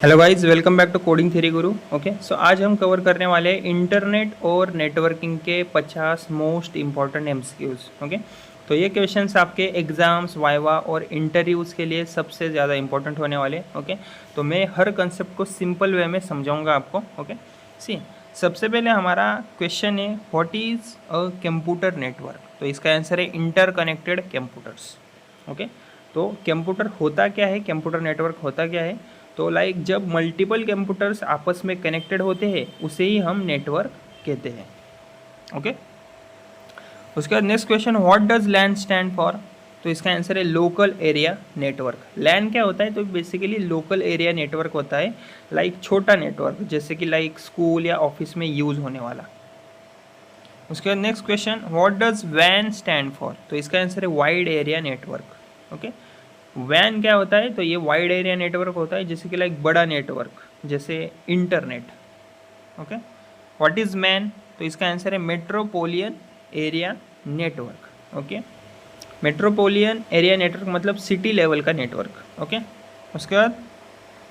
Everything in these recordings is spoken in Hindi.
Hello guys, welcome back to coding theory guru. Okay, so आज हम कवर करने वाले हैं इंटरनेट और नेटवर्किंग के 50 मोस्ट इम्पॉर्टेंट एमसीक्यूज। ओके, तो ये क्वेश्चंस आपके एग्जाम्स, वाइवा और इंटरव्यूज़ के लिए सबसे ज़्यादा इंपॉर्टेंट होने वाले। ओके, तो मैं हर कंसेप्ट को सिंपल वे में समझाऊंगा आपको। ओके, सी सबसे पहले हमारा क्वेश्चन है, what is a computer network. तो इसका आंसर है इंटरकनेक्टेड कंप्यूटर्स। ओके, तो कंप्यूटर होता क्या है, कंप्यूटर नेटवर्क होता क्या है। तो लाइक जब मल्टीपल कंप्यूटर्स आपस में कनेक्टेड होते हैं उसे ही हम नेटवर्क कहते हैं। ओके, उसके बाद next question, what does LAN stand for. तो इसका आंसर है लोकल एरिया नेटवर्क। लैन क्या होता है, तो बेसिकली लोकल एरिया नेटवर्क होता है, लाइक छोटा नेटवर्क जैसे कि लाइक स्कूल या ऑफिस में यूज़ होने वाला। उसके बाद नेक्स्ट क्वेश्चन, व्हाट डज वैन स्टैंड फॉर। तो इसका आंसर है वाइड एरिया नेटवर्क। ओके, वैन क्या होता है, तो ये वाइड एरिया नेटवर्क होता है जैसे कि लाइक बड़ा नेटवर्क जैसे internet. Okay, what is man. तो इसका आंसर है metropolitan area network. Okay, metropolitan area network मतलब सिटी लेवल का नेटवर्क। ओके, उसके बाद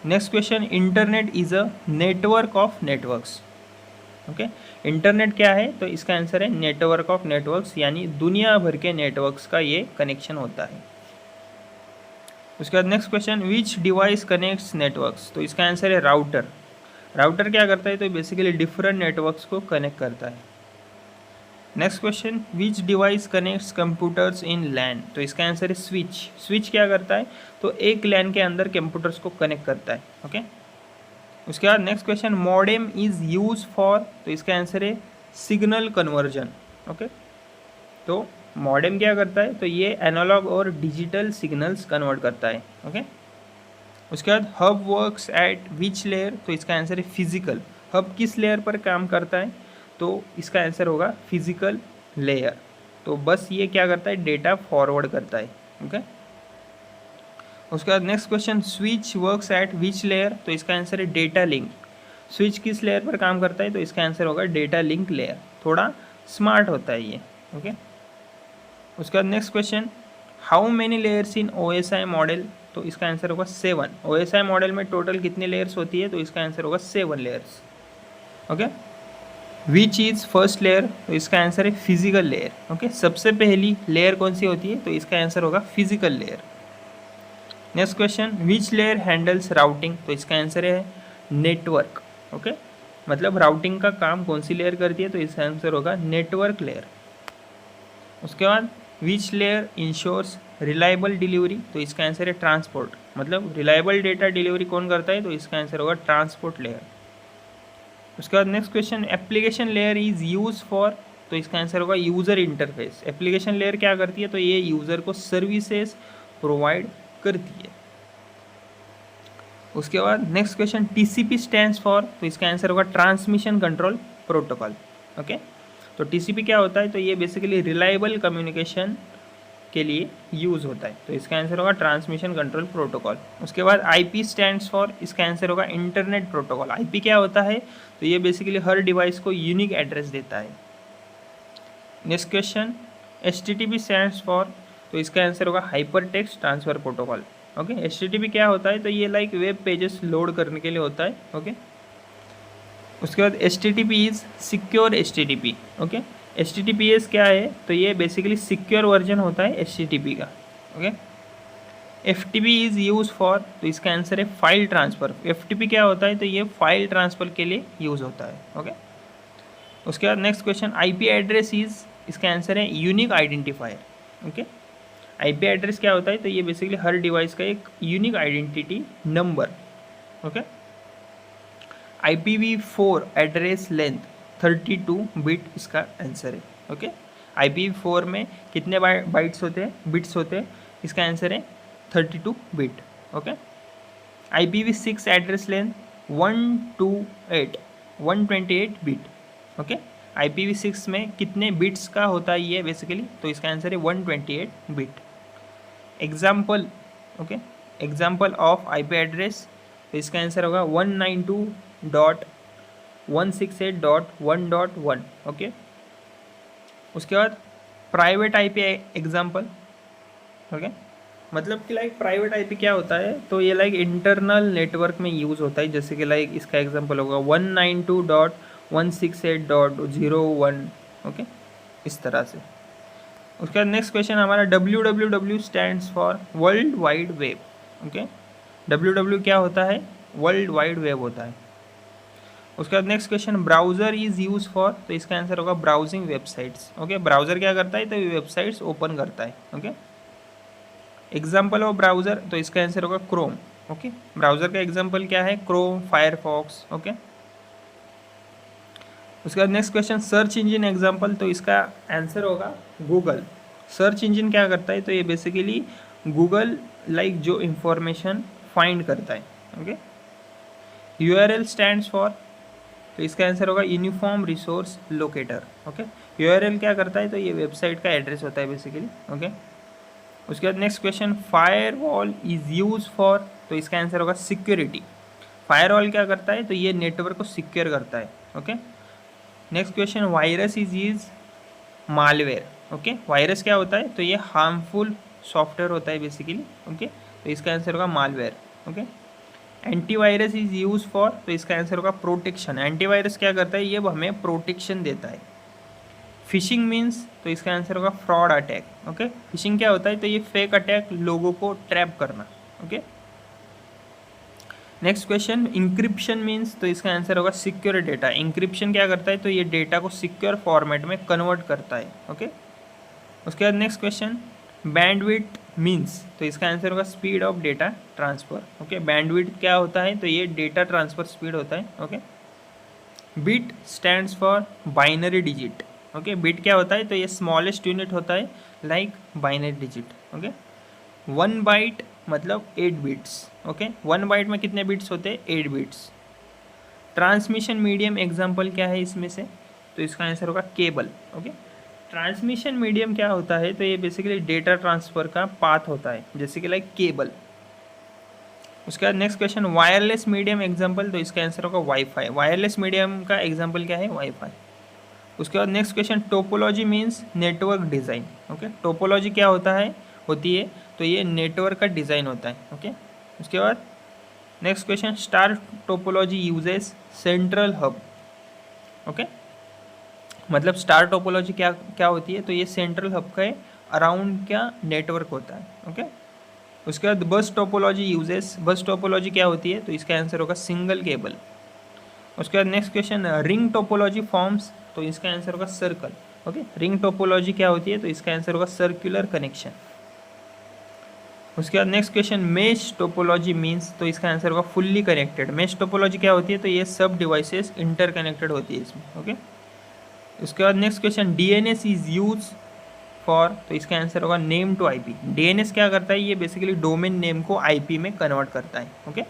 next question, internet is a network of networks. Okay, internet क्या है, तो इसका आंसर है नेटवर्क ऑफ नेटवर्क्स, यानी दुनिया भर के नेटवर्क्स का ये कनेक्शन होता है। उसके बाद next question, which device connects networks. तो इसका आंसर है राउटर। राउटर क्या करता है, तो बेसिकली डिफरेंट नेटवर्क्स को कनेक्ट करता है। Next question, which device connects computers in LAN. तो इसका आंसर है स्विच। स्विच क्या करता है, तो एक लैन के अंदर कंप्यूटर्स को कनेक्ट करता है। ओके, उसके बाद next question, modem is use for. तो इसका आंसर है सिग्नल कन्वर्जन। ओके, तो मॉडेम क्या करता है, तो ये एनालॉग और डिजिटल सिग्नल्स कन्वर्ट करता है। ओके, उसके बाद hub works at which layer. तो इसका आंसर है फिजिकल। हब किस लेयर पर काम करता है, तो इसका आंसर होगा फिजिकल लेयर। तो बस ये क्या करता है, डेटा फॉरवर्ड करता है। ओके, उसके बाद next question, switch works at which layer. तो इसका आंसर है डेटा लिंक। स्विच किस लेयर पर काम करता है, तो इसका आंसर होगा डेटा लिंक लेयर। थोड़ा स्मार्ट होता है ये। ओके, उसके बाद next question, how many layers in OSI model. तो इसका आंसर होगा 7। OSI मॉडल में टोटल कितनी लेयर्स होती है, तो इसका आंसर होगा 7 layers. Okay, which is first layer. तो इसका आंसर है फिजिकल लेयर। ओके, सबसे पहली लेयर कौन सी होती है, तो इसका आंसर होगा physical layer. Next question, which layer handles routing. तो इसका आंसर है नेटवर्क। ओके, मतलब राउटिंग का काम कौन सी लेयर करती है, तो इसका आंसर होगा नेटवर्क लेयर। उसके बाद which layer ensures reliable delivery. तो इसका आंसर है ट्रांसपोर्ट, मतलब रिलायबल डेटा डिलीवरी कौन करता है, तो इसका आंसर होगा ट्रांसपोर्ट लेयर। उसके बाद next question, application layer is use for. तो इसका आंसर होगा यूज़र इंटरफेस। एप्लीकेशन लेयर क्या करती है, तो ये यूज़र को सर्विसेज प्रोवाइड करती है। उसके बाद next question, TCP stands for. तो इसका आंसर होगा ट्रांसमिशन कंट्रोल प्रोटोकॉल। ओके, तो TCP क्या होता है, तो ये बेसिकली रिलायबल कम्युनिकेशन के लिए यूज़ होता है। तो इसका आंसर होगा ट्रांसमिशन कंट्रोल प्रोटोकॉल। उसके बाद IP स्टैंड्स फॉर। इसका आंसर होगा इंटरनेट प्रोटोकॉल। IP क्या होता है, तो ये बेसिकली हर डिवाइस को यूनिक एड्रेस देता है। Next question, HTTP stands for. तो इसका आंसर होगा hyper text transfer protocol. Okay, HTTP क्या होता है, तो ये लाइक वेब पेजेस लोड करने के लिए होता है। ओके, उसके बाद HTTP is secure HTTP। Okay, HTTPS क्या है, तो ये बेसिकली सिक्योर वर्जन होता है HTTP का। Okay, FTP is use for. तो इसका आंसर है फाइल ट्रांसफ़र। FTP क्या होता है, तो ये फाइल ट्रांसफ़र के लिए यूज़ होता है। ओके, उसके बाद next question, IP address is. इसका आंसर है unique identifier. Okay, IP address क्या होता है, तो ये बेसिकली हर डिवाइस का एक unique identity number. Okay, IPv4 address length 32 bit इसका आंसर है। ओके, IPv4 में कितने बाइट्स होते हैं, बिट्स होते हैं, इसका आंसर है 32 bit. Okay, IPv6 address length 128 bit. Okay, IPv6 में कितने बिट्स का होता है ये बेसिकली, तो इसका आंसर है 128 bit. Example, okay, example of IP address, तो इसका आंसर होगा 192.168.1.1। ओके, उसके बाद प्राइवेट IP एग्जाम्पल। ओके, मतलब कि लाइक प्राइवेट आईपी क्या होता है, तो ये लाइक इंटरनल नेटवर्क में यूज़ होता है, जैसे कि लाइक इसका एग्जांपल होगा 192.168.01, ओके, इस तरह से। उसके बाद नेक्स्ट क्वेश्चन हमारा www stands for world wide web, okay. www क्या होता है, वर्ल्ड वाइड वेब होता है। उसके बाद next question browser is use for, तो इसका आंसर होगा ब्राउजिंग वेबसाइट्स, ओके। ब्राउज़र क्या करता है, तो वेबसाइट्स ओपन करता है, ओके। एग्जाम्पल ऑफ ब्राउज़र, तो इसका आंसर होगा क्रोम, ओके। ब्राउज़र का एग्जाम्पल क्या है, क्रोम, फायरफॉक्स, ओके। उसके बाद next question search engine example, तो इसका आंसर होगा गूगल। सर्च इंजन क्या करता है, तो ये बेसिकली गूगल लाइक जो इंफॉर्मेशन फाइंड करता है, ओके। यूआरएल स्टैंड्स फॉर, तो इसका आंसर होगा uniform resource locator, okay. URL क्या करता है, तो ये वेबसाइट का एड्रेस होता है बेसिकली, ओके। उसके बाद next question firewall is use for, तो इसका आंसर होगा सिक्योरिटी। फायरवॉल क्या करता है, तो ये नेटवर्क को सिक्योर करता है, okay. Next question virus is malware, okay. Virus क्या होता है, तो ये हार्मफुल सॉफ्टवेयर होता है बेसिकली, ओके। तो इसका आंसर होगा malware, okay. Antivirus is use for, तो इसका आंसर होगा प्रोटेक्शन। एंटीवायरस क्या करता है, ये हमें प्रोटेक्शन देता है। फिशिंग मीन्स, तो इसका आंसर होगा फ्रॉड अटैक, ओके। फिशिंग क्या होता है, तो ये फेक अटैक, लोगों को ट्रैप करना, okay. Next question encryption means, तो इसका आंसर होगा सिक्योर डेटा। इंक्रिप्शन क्या करता है, तो ये डेटा को सिक्योर फॉर्मेट में कन्वर्ट करता है, ओके। उसके बाद नेक्स्ट क्वेश्चन बैंडविड्थ मीन्स, तो इसका आंसर होगा speed of data transfer, okay. Bandwidth क्या होता है, तो ये डेटा ट्रांसफ़र स्पीड होता है, okay. Bit stands for binary digit, okay. Bit क्या होता है, तो ये स्मॉलेस्ट यूनिट होता है like binary digit, okay. 1 byte मतलब 8 बिट्स, ओके। 1 बाइट में कितने बिट्स होते हैं, 8 बिट्स। ट्रांसमिशन मीडियम एग्जांपल क्या है इसमें से, तो इसका आंसर होगा केबल, ओके। ट्रांसमिशन मीडियम क्या होता है, तो ये बेसिकली डेटा ट्रांसफ़र का पाथ होता है, जैसे कि लाइक केबल। उसके बाद next question wireless medium example, तो इसका आंसर होगा वाईफाई। वायरलेस मीडियम का एग्जांपल क्या है, वाईफाई। उसके बाद next question topology means network design, okay. Topology क्या होती है, तो ये नेटवर्क का डिज़ाइन होता है, ओके। उसके बाद next question star topology uses central hub, okay. मतलब स्टार टोपोलॉजी क्या क्या होती है, तो ये सेंट्रल हब का अराउंड क्या नेटवर्क होता है, ओके। उसके बाद बस टोपोलॉजी यूजेस, बस टोपोलॉजी क्या होती है, तो इसका आंसर होगा सिंगल केबल। उसके बाद next question ring topology forms, तो इसका आंसर होगा सर्कल, ओके। रिंग टोपोलॉजी क्या होती है, तो इसका आंसर होगा सर्कुलर कनेक्शन। उसके बाद next question mesh topology means, तो इसका आंसर होगा फुल्ली कनेक्टेड। मेश टोपोलॉजी क्या होती है, तो ये सब डिवाइसेस इंटरकनेक्टेड होती है इसमें, ओके। उसके बाद next question DNS is use for, तो इसका आंसर होगा नेम टू आईपी। डीएनएस क्या करता है, ये बेसिकली डोमेन नेम को आईपी में कन्वर्ट करता है, okay.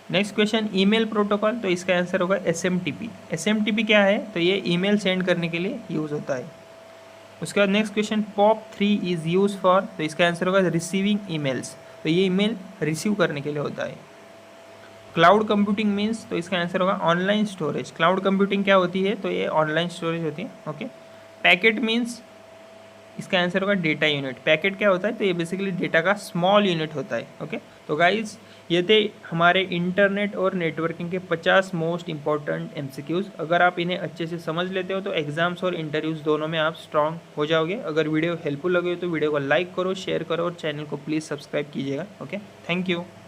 Next question email protocol, तो इसका आंसर होगा एसएमटीपी। एसएमटीपी क्या है, तो ये ईमेल सेंड करने के लिए यूज़ होता है। उसके बाद next question POP3 is use for, तो इसका आंसर होगा रिसीविंग ईमेल्स, तो ये ईमेल रिसीव करने के लिए होता है। क्लाउड कंप्यूटिंग मीन्स, तो इसका आंसर होगा ऑनलाइन स्टोरेज। क्लाउड कंप्यूटिंग क्या होती है, तो ये ऑनलाइन स्टोरेज होती है, ओके। पैकेट मीन्स, इसका आंसर होगा डेटा यूनिट। पैकेट क्या होता है, तो ये बेसिकली डेटा का स्मॉल यूनिट होता है, ओके। तो गाइज ये थे हमारे इंटरनेट और नेटवर्किंग के 50 मोस्ट इंपॉर्टेंट MCQs। अगर आप इन्हें अच्छे से समझ लेते हो तो एग्जाम्स और इंटरव्यूज़ दोनों में आप स्ट्रांग हो जाओगे। अगर वीडियो हेल्पफुल लगे तो वीडियो को लाइक करो, शेयर करो और चैनल को प्लीज़ सब्सक्राइब कीजिएगा, ओके। Thank you.